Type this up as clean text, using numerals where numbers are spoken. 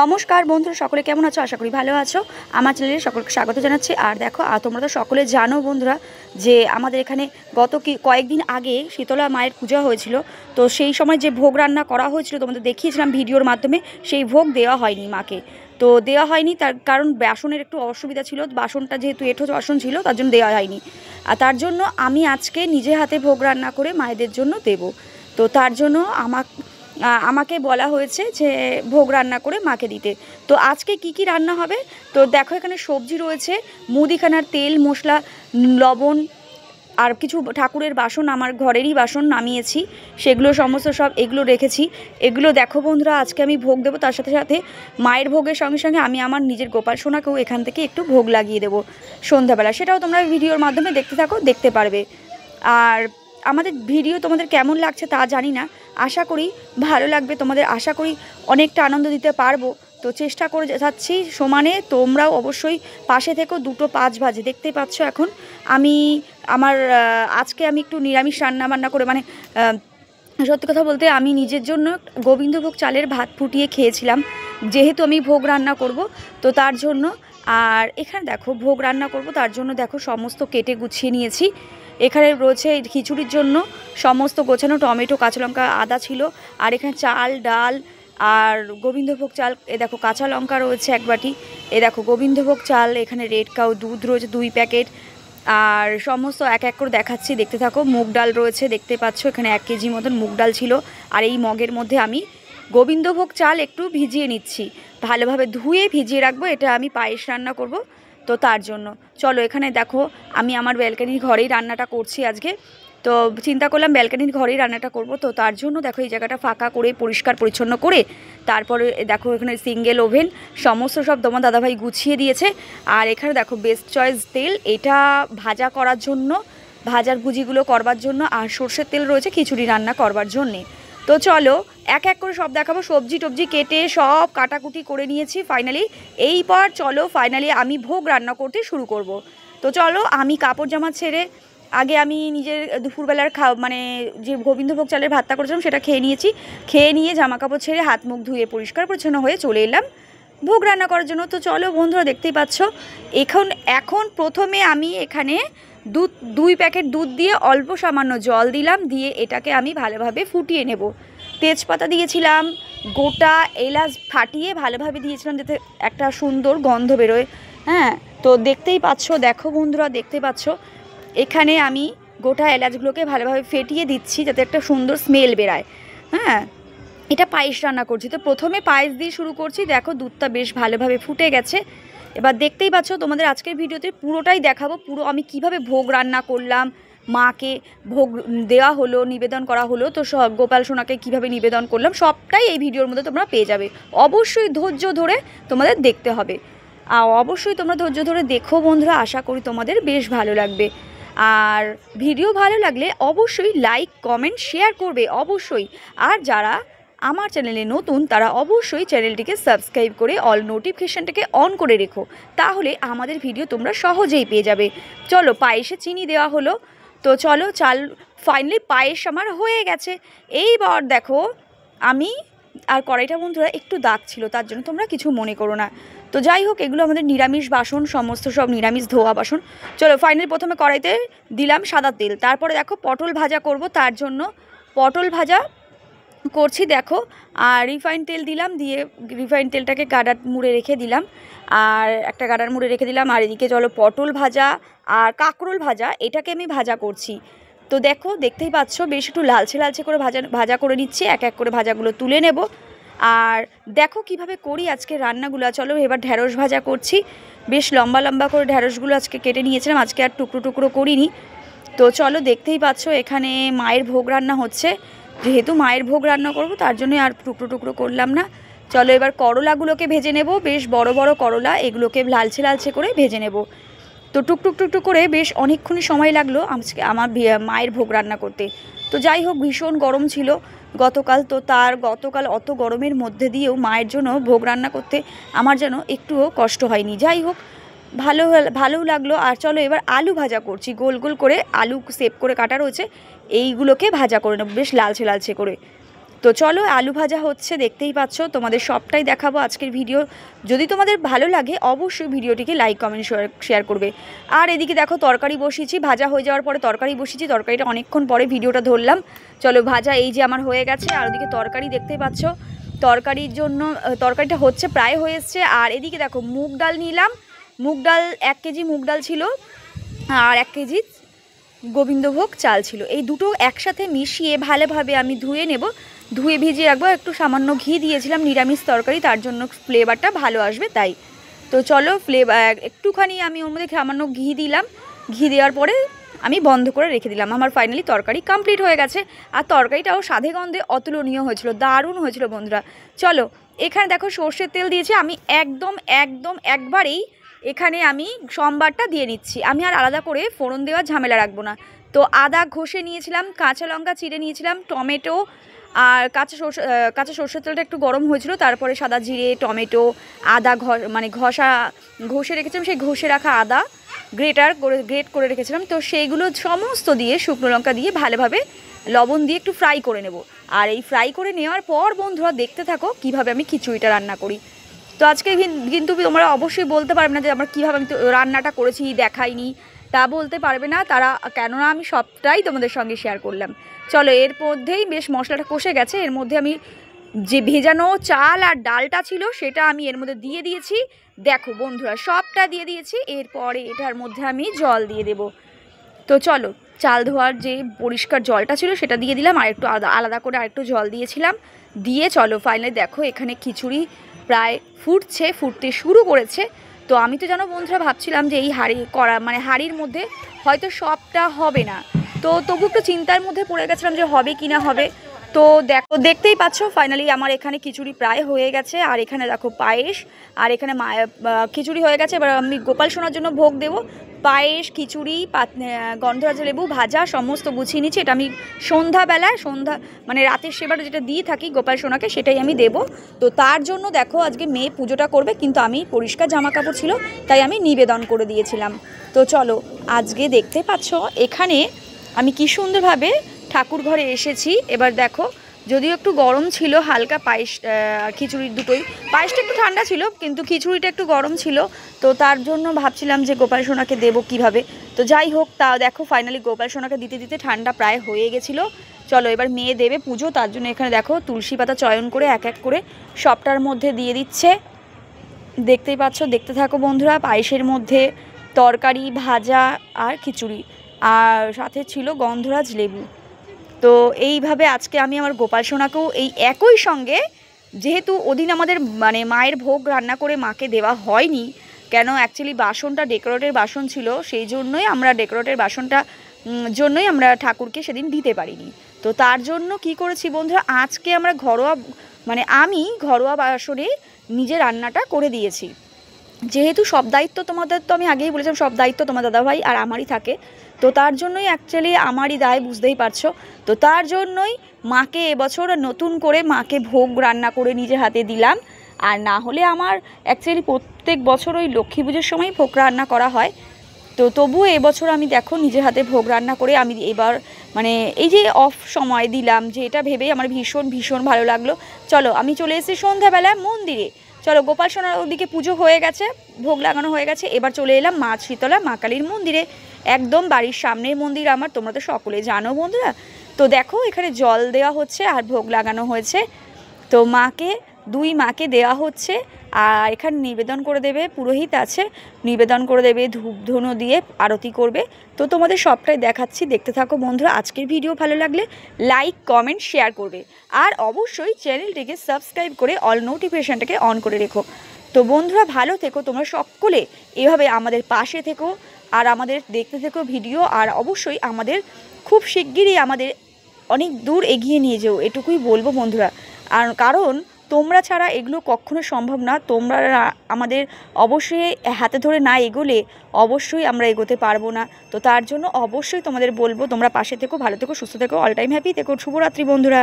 নমস্কার বন্ধুরা, সকলে কেমন আছো? আশা করি ভালো আছো। আমার চ্যানেলে সকলকে স্বাগত জানাচ্ছি। আর দেখো, তোমরা তো সকলে জানো বন্ধুরা যে আমাদের এখানে কয়েকদিন আগে শীতলা মায়ের পূজা হয়েছিল। তো সেই সময় যে ভোগ রান্না করা হয়েছিল তোমাদের দেখিয়েছিলাম ভিডিওর মাধ্যমে, সেই ভোগ দেওয়া হয়নি মাকে। তো দেওয়া হয়নি তার কারণ বাসনের একটু অসুবিধা ছিল, বাসনটা যেহেতু এঁঠো বাসন ছিল তার জন্য দেওয়া হয়নি। আর তার জন্য আমি আজকে নিজে হাতে ভোগ রান্না করে মায়েদের জন্য দেব। তো তার জন্য আমাকে বলা হয়েছে যে ভোগ রান্না করে মাকে দিতে। তো আজকে কি কি রান্না হবে তো দেখো, এখানে সবজি রয়েছে, মুদিখানার তেল মশলা, লবণ আর কিছু ঠাকুরের বাসন, আমার ঘরেরই বাসন নামিয়েছি, সেগুলো সমস্ত সব এগুলো রেখেছি। এগুলো দেখো বন্ধুরা, আজকে আমি ভোগ দেবো। তার সাথে সাথে মায়ের ভোগের সঙ্গে সঙ্গে আমি আমার নিজের গোপাল সোনাকেও এখান থেকে একটু ভোগ লাগিয়ে দেবো সন্ধ্যাবেলা। সেটাও তোমরা ভিডিওর মাধ্যমে দেখতে থাকো, দেখতে পারবে। আর আমাদের ভিডিও তোমাদের কেমন লাগছে তা জানি না, আশা করি ভালো লাগবে তোমাদের, আশা করি অনেকটা আনন্দ দিতে পারবো। তো চেষ্টা করে যাচ্ছি সমানে, তোমরাও অবশ্যই পাশে থেকো। 2:05 বাজে, দেখতেই পাচ্ছ এখন আমি আজকে আমি একটু নিরামিষ রান্না করে সত্যি কথা বলতে আমি নিজের জন্য গোবিন্দভোগ চালের ভাত ফুটিয়ে খেয়েছিলাম, যেহেতু আমি ভোগ রান্না করব তো তার জন্য। আর এখানে দেখো ভোগ রান্না করব তার জন্য দেখো সমস্ত কেটে গুছিয়ে নিয়েছি। এখানে রয়েছে খিচুড়ির জন্য সমস্ত গোছানো, টমেটো, কাঁচা লঙ্কা, আদা ছিল। আর এখানে চাল, ডাল আর গোবিন্দভোগ চাল, এ দেখো কাঁচা লঙ্কা রয়েছে 1 বাটি, এ দেখো গোবিন্দভোগ চাল, এখানে রেড কাউ দুধ রয়েছে 2 প্যাকেট। আর সমস্ত এক এক করে দেখাচ্ছি, দেখতে থাকো। মুগ ডাল রয়েছে, দেখতে পাচ্ছ এখানে 1 কেজি মতন মুগ ডাল ছিল। আর এই মগের মধ্যে আমি গোবিন্দভোগ চাল একটু ভিজিয়ে নিচ্ছি, ভালোভাবে ধুয়ে ভিজিয়ে রাখবো, এটা আমি পায়েস রান্না করব। তো তার জন্য চলো, এখানে দেখো আমি আমার ব্যালকানির ঘরেই রান্নাটা করছি আজকে। তো চিন্তা করলাম ব্যালকানির ঘরেই রান্নাটা করব। তো তার জন্য দেখো এই জায়গাটা ফাঁকা করে পরিষ্কার পরিচ্ছন্ন করে তারপরে দেখো এখানে সিঙ্গেল ওভেন সমস্ত সব তোমার দাদাভাই গুছিয়ে দিয়েছে। আর এখানে দেখো বেস্ট চয়েস তেল, এটা ভাজা করার জন্য, ভাজার ভুজিগুলো করবার জন্য। আর সর্ষের তেল রয়েছে খিচুড়ি রান্না করবার জন্যে। তো চলো এক এক করে সব দেখাবো। সবজি টবজি কেটে সব কাটাকুটি করে নিয়েছি ফাইনালি। এইবার চলো ফাইনালি আমি ভোগ রান্না করতে শুরু করব। তো চলো, আমি কাপড় জামা ছেড়ে আগে আমি নিজের দুপুরবেলার যে গোবিন্দভোগ চালের ভাতটা করেছিলাম সেটা খেয়ে নিয়েছি। খেয়ে নিয়ে জামা কাপড় ছেড়ে হাত মুখ ধুয়ে পরিষ্কার পরিচ্ছন্ন হয়ে চলে এলাম ভোগ রান্না করার জন্য। তো চলো বন্ধুরা, দেখতেই পাচ্ছ এখন প্রথমে আমি এখানে 2 প্যাকেট দুধ দিয়ে অল্প সামান্য জল দিলাম, দিয়ে এটাকে আমি ভালোভাবে ফুটিয়ে নেব। তেজপাতা দিয়েছিলাম, গোটা এলাচ ফাটিয়ে ভালোভাবে দিয়েছিলাম যাতে একটা সুন্দর গন্ধ বেরোয়। হ্যাঁ, তো দেখতেই পাচ্ছ, দেখো বন্ধুরা দেখতে পাচ্ছ এখানে আমি গোটা এলাচগুলোকে ভালোভাবে ফেটিয়ে দিচ্ছি যাতে একটা সুন্দর স্মেল বেরায়। হ্যাঁ, এটা পায়েস রান্না করছি, তো প্রথমে পায়েস দিয়ে শুরু করছি। দেখো দুধটা বেশ ভালোভাবে ফুটে গেছে। এবার দেখতেই পাচ্ছ, তোমাদের আজকের ভিডিওতে পুরোটাই দেখাবো, পুরো আমি কিভাবে ভোগ রান্না করলাম, মাকে ভোগ দেওয়া হলো, নিবেদন করা হলো, তো সব গোপাল সোনাকে কীভাবে নিবেদন করলাম সবটাই এই ভিডিওর মধ্যে তোমরা পেয়ে যাবে। অবশ্যই ধৈর্য ধরে তোমাদের দেখতে হবে, আর অবশ্যই তোমরা ধৈর্য ধরে দেখো বন্ধুরা, আশা করি তোমাদের বেশ ভালো লাগবে। আর ভিডিও ভালো লাগলে অবশ্যই লাইক কমেন্ট শেয়ার করবে অবশ্যই। আর যারা আমার চ্যানেলে নতুন তারা অবশ্যই চ্যানেলটিকে সাবস্ক্রাইব করে অল নোটিফিকেশানটাকে অন করে রেখো, তাহলে আমাদের ভিডিও তোমরা সহজেই পেয়ে যাবে। চলো, পায়েসে চিনি দেওয়া হলো, তো চলো চাল ফাইনালি পায়েস আমার হয়ে গেছে। এইবার দেখো আমি আর কড়াইটা বন্ধুরা একটু দাগ ছিল, তার জন্য তোমরা কিছু মনে করো না। তো যাই হোক, এগুলো আমাদের নিরামিষ বাসন, সমস্ত সব নিরামিষ ধোয়া বাসন। চলো ফাইনালি প্রথমে কড়াইতে দিলাম সাদা তেল, তারপরে দেখো পটল ভাজা করব, তার জন্য পটল ভাজা করছি দেখো। আর রিফাইন তেল দিলাম, দিয়ে রিফাইন তেলটাকে গাডার মুড়ে রেখে দিলাম, আর একটা গাডার মুড়ে রেখে দিলাম। আর এদিকে চলো পটল ভাজা আর কাঁকরোল ভাজা, এটাকে আমি ভাজা করছি। তো দেখো দেখতেই পাচ্ছ বেশ একটু লালচে লালচে করে ভাজা করে নিচ্ছি, এক এক করে ভাজাগুলো তুলে নেব। আর দেখো কিভাবে করি আজকে রান্নাগুলো। চলো এবার ঢ্যাঁড়স ভাজা করছি, বেশ লম্বা লম্বা করে ঢ্যাঁড়সগুলো আজকে কেটে নিয়েছিলাম, আজকে আর টুকরো টুকরো করিনি। তো চলো দেখতেই পাচ্ছ এখানে মায়ের ভোগ রান্না হচ্ছে, যেহেতু মায়ের ভোগ রান্না করব তার জন্য আর টুকরো টুকরো করলাম না। চলো এবার করলাগুলোকে ভেজে নেব, বেশ বড় বড় করলা, এগুলোকে লালচে লালচে করে ভেজে নেব। তো টুকটুক টুকটুক করে বেশ অনেকক্ষণই সময় লাগলো আজকে আমার মায়ের ভোগ রান্না করতে। তো যাই হোক, ভীষণ গরম ছিল গতকাল, তো গতকাল অত গরমের মধ্যে দিয়েও মায়ের জন্য ভোগ রান্না করতে আমার যেন একটুও কষ্ট হয়নি। যাই হোক, ভালোও লাগলো। আর চলো এবার আলু ভাজা করছি, গোল গোল করে আলু সেভ করে কাটা রয়েছে, এইগুলোকে ভাজা করে নেব বেশ লালচে লালচে করে। তো চলো আলু ভাজা হচ্ছে, দেখতেই পাচ্ছ, তোমাদের সবটাই দেখাবো আজকের ভিডিও। যদি তোমাদের ভালো লাগে অবশ্যই ভিডিওটিকে লাইক কমেন্ট শেয়ার করবে। আর এদিকে দেখো তরকারি বসিয়েছি, ভাজা হয়ে যাওয়ার পরে তরকারি বসিয়েছি, তরকারিটা অনেকক্ষণ পরে ভিডিওটা ধরলাম। চলো ভাজা এই যে আমার হয়ে গেছে, আর ওদিকে তরকারি দেখতেই পাচ্ছ, তরকারির জন্য তরকারিটা হচ্ছে, প্রায় হয়ে এসছে। আর এদিকে দেখো মুগ ডাল নিলাম, মুগ ডাল 1 কেজি মুগ ডাল ছিল, আর 1 কেজি গোবিন্দভোগ চাল ছিল। এই দুটো একসাথে মিশিয়ে ভালোভাবে আমি ধুয়ে নেব, ধুয়ে ভিজিয়ে রাখবো। একটু সামান্য ঘি দিয়েছিলাম, নিরামিষ তরকারি, তার জন্য ফ্লেভারটা ভালো আসবে তাই। তো চলো একটুখানি আমি ওর মধ্যে সামান্য ঘি দিলাম, ঘি দেওয়ার পরে আমি বন্ধ করে রেখে দিলাম। আমার ফাইনালি তরকারি কমপ্লিট হয়ে গেছে। আর তরকারিটাও স্বাদে গন্ধে অতুলনীয় হয়েছিল, দারুণ হয়েছিল বন্ধুরা। চলো এখানে দেখো সর্ষের তেল দিয়েছি আমি, একদম একবারেই এখানে আমি সম্বারটা দিয়ে নিচ্ছি। আমি আর আলাদা করে ফোড়ন দেওয়ার ঝামেলা রাখবো না। তো আদা ঘষে নিয়েছিলাম, কাঁচা লঙ্কা চিড়ে নিয়েছিলাম, টমেটো আর কাঁচা সর্ষের তেলটা একটু গরম হয়েছিল, তারপরে সাদা জিরে, টমেটো, আদা ঘষে রেখেছিলাম, সেই ঘষে রাখা আদা গ্রেট করে রেখেছিলাম। তো সেইগুলো সমস্ত দিয়ে শুকনো লঙ্কা দিয়ে ভালোভাবে লবণ দিয়ে একটু ফ্রাই করে নেব। আর এই ফ্রাই করে নেওয়ার পর বন্ধুরা দেখতে থাকো কিভাবে আমি খিচুড়িটা রান্না করি। তো আজকে কিন্তু তোমরা অবশ্যই বলতে পারবে না যে আমার কীভাবে আমি রান্নাটা করেছি দেখাইনি, তা বলতে পারবে না তারা, কেননা আমি সবটাই তোমাদের সঙ্গে শেয়ার করলাম। চলো এর মধ্যেই বেশ মশলাটা কষে গেছে, এর মধ্যে আমি যে ভেজানো চাল আর ডালটা ছিল সেটা আমি এর মধ্যে দিয়ে দিয়েছি। দেখো বন্ধুরা সবটা দিয়ে দিয়েছি, এরপরে এটার মধ্যে আমি জল দিয়ে দেব। তো চলো চাল ধোয়ার যে পরিষ্কার জলটা ছিল সেটা দিয়ে দিলাম, আর একটু আলাদা করে আরেকটু জল দিয়েছিলাম, দিয়ে চলো ফাইনালি দেখো এখানে খিচুড়ি প্রায় ফুটতে শুরু করেছে। তো আমি তো জানো বন্ধুরা ভাবছিলাম যে এই হাঁড়ির মধ্যে হয়তো সবটা হবে না, তো তবু একটু চিন্তার মধ্যে পড়ে গেছিলাম যে হবে কি না হবে। তো দেখতেই পাচ্ছ ফাইনালি আমার এখানে খিচুড়ি প্রায় হয়ে গেছে। আর এখানে দেখো পায়েস, আর এখানে খিচুড়ি হয়ে গেছে। এবার আমি গোপাল সোনার জন্য ভোগ দেবো। পায়েস, খিচুড়ি, গন্ধরাজ লেবু ভাজা সমস্ত গুছিয়ে নিচ্ছি। এটা আমি সন্ধ্যাবেলায় রাতের সেবাটা যেটা দিয়ে থাকি গোপাল সোনাকে, সেটাই আমি দেব। তো তার জন্য দেখো আজকে মেয়ে পুজোটা করবে, কিন্তু আমি পরিষ্কার জামা কাপড় ছিল তাই আমি নিবেদন করে দিয়েছিলাম। তো চলো আজকে দেখতে পাচ্ছ এখানে আমি কি সুন্দরভাবে ঠাকুর ঘরে এসেছি। এবার দেখো যদিও একটু গরম ছিল, হালকা পায়েস খিচুড়ির দুটোই, পায়েসটা একটু ঠান্ডা ছিল কিন্তু খিচুড়িটা একটু গরম ছিল। তো তার জন্য ভাবছিলাম যে গোপাল সোনাকে দেবো কিভাবে। তো যাই হোক, তা দেখো ফাইনালি গোপাল সোনাকে দিতে দিতে ঠান্ডা প্রায় হয়ে গেছিলো। চলো এবার মেয়ে দেবে পুজো, তার জন্য এখানে দেখো তুলসী পাতা চয়ন করে এক এক করে সবটার মধ্যে দিয়ে দিচ্ছে। দেখতেই পাচ্ছ, দেখতে থাকো বন্ধুরা। পায়েসের মধ্যে তরকারি, ভাজা আর খিচুড়ি, আর সাথে ছিল গন্ধরাজ লেবু। তো এইভাবে আজকে আমি আমার গোপাল সোনাকেও এই একই সঙ্গে, যেহেতু ওদিন আমাদের মায়ের ভোগ রান্না করে মাকে দেওয়া হয়নি, কেন অ্যাকচুয়ালি বাসনটা ডেকোরেটের বাসন ছিল, সেই জন্যই আমরা ডেকোরেটের বাসনটা জন্যই আমরা ঠাকুরকে সেদিন দিতে পারিনি। তো তার জন্য কি করেছি বন্ধুরা, আজকে আমরা আমি ঘরোয়া বাসনে নিজে রান্নাটা করে দিয়েছি। যেহেতু সব দায়িত্ব তোমাদের, তো আমি আগেই বলেছিলাম সব দায়িত্ব তোমার দাদাভাই আর আমারই থাকে, তো তার জন্যই অ্যাকচুয়ালি আমারই দায়, বুঝতেই পারছো। তো তার জন্যই মাকে এবছর নতুন করে মাকে ভোগ রান্না করে নিজের হাতে দিলাম। আর না হলে আমার অ্যাকচুয়ালি প্রত্যেক বছর ওই লক্ষ্মী পুজোর সময় ভোগ রান্না করা হয়। তো তবুও এবছর আমি দেখো নিজের হাতে ভোগ রান্না করে আমি এবার এই যে অফ সময় দিলাম, যে এটা ভেবেই আমার ভীষণ ভালো লাগলো। চলো আমি চলে এসেছি সন্ধ্যাবেলায় মন্দিরে। চলো গোপাল সোনার ওদিকে পুজো হয়ে গেছে, ভোগ লাগানো হয়ে গেছে, এবার চলে এলাম মা শীতলা মা কালীর মন্দিরে। একদম বাড়ির সামনের মন্দির আমার, তোমরা তো সকলে জানো বন্ধুরা। তো দেখো এখানে জল দেওয়া হচ্ছে আর ভোগ লাগানো হয়েছে। তো দুই মাকে দেওয়া হচ্ছে, আর এখানে নিবেদন করে দেবে, পুরোহিত আছে, নিবেদন করে দেবে, ধূপ ধুনো দিয়ে আরতি করবে। তো তোমাদের সবটাই দেখাচ্ছি, দেখতে থাকো বন্ধুরা। আজকের ভিডিও ভালো লাগলে লাইক কমেন্ট শেয়ার করবে, আর অবশ্যই চ্যানেলটিকে সাবস্ক্রাইব করে অল নোটিফিকেশানটাকে অন করে রেখো। তো বন্ধুরা ভালো থেকো, তোমরা সকলে এভাবে আমাদের পাশে থেকো আর আমাদের দেখতে থেকো ভিডিও। আর অবশ্যই আমাদের খুব শিগগিরই আমাদের অনেক দূর এগিয়ে নিয়ে যেও, এটুকুই বলবো বন্ধুরা। আর কারণ তোমরা ছাড়া এগুলো কখনো সম্ভব না, তোমরা আমাদের অবশ্যই হাতে ধরে না এগোলে অবশ্যই আমরা এগোতে পারবো না। তো তার জন্য অবশ্যই তোমাদের বলবো তোমরা পাশে থেকো, ভালো থেকো, সুস্থ থেকো, অল টাইম হ্যাপি থেকো। শুভরাত্রি বন্ধুরা।